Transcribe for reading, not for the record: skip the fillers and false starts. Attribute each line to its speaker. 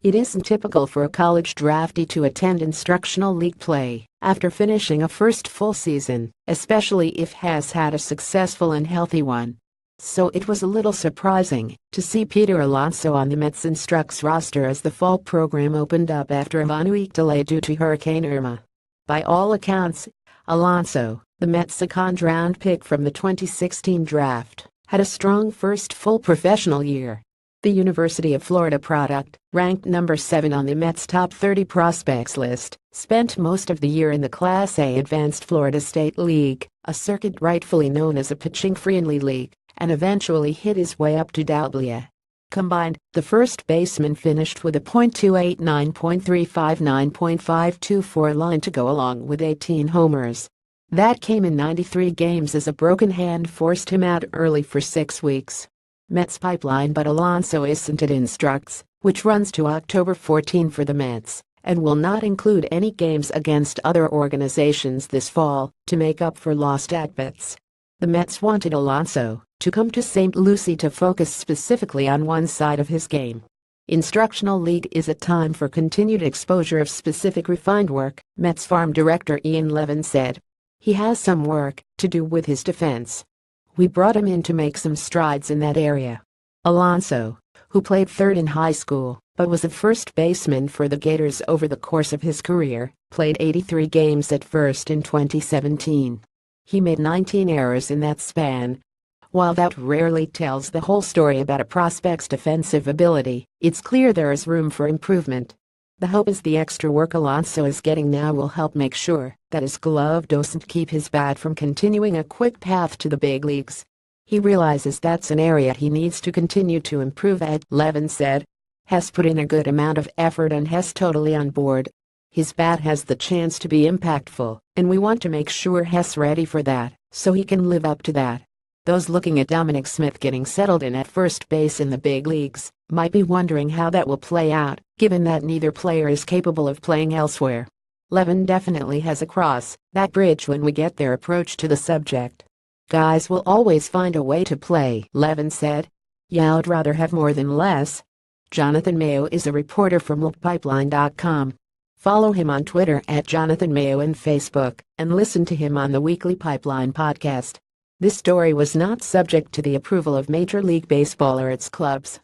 Speaker 1: It isn't typical for a college draftee to attend instructional league play after finishing a first full season, especially if has had a successful and healthy one. So it was a little surprising to see Peter Alonso on the Mets Instructs roster as the fall program opened up after a 1-week delay due to Hurricane Irma. By all accounts, Alonso, the Mets' second-round pick from the 2016 draft, had a strong first full professional year. The University of Florida product, ranked number 7 on the Mets' top 30 prospects list, spent most of the year in the Class A Advanced Florida State League, a circuit rightfully known as a pitching-friendly league, and eventually hit his way up to AA. Combined, the first baseman finished with a .289, .359, .524 line to go along with 18 homers. That came in 93 games as a broken hand forced him out early for 6 weeks. Mets pipeline. But Alonso isn't at Instructs, which runs to October 14 for the Mets, and will not include any games against other organizations this fall to make up for lost at-bats. The Mets wanted Alonso to come to St. Lucie to focus specifically on one side of his game. Instructional league is a time for continued exposure of specific refined work, Mets farm director Ian Levin said. He has some work to do with his defense. We brought him in to make some strides in that area. Alonso, who played third in high school but was a first baseman for the Gators over the course of his career, played 83 games at first in 2017. He made 19 errors in that span. While that rarely tells the whole story about a prospect's defensive ability, it's clear there is room for improvement. The hope is the extra work Alonso is getting now will help make sure that his glove doesn't keep his bat from continuing a quick path to the big leagues. He realizes that's an area he needs to continue to improve at, Levin said. Has put in a good amount of effort and has totally on board. His bat has the chance to be impactful, and we want to make sure Hess ready for that, so he can live up to that. Those looking at Dominic Smith getting settled in at first base in the big leagues might be wondering how that will play out, given that neither player is capable of playing elsewhere. Levin definitely has a cross that bridge when we get their approach to the subject. Guys will always find a way to play, Levin said. Yeah, I'd rather have more than less. Jonathan Mayo is a reporter from LookPipeline.com. Follow him on Twitter at Jonathan Mayo and Facebook, and listen to him on the Weekly Pipeline podcast. This story was not subject to the approval of Major League Baseball or its clubs.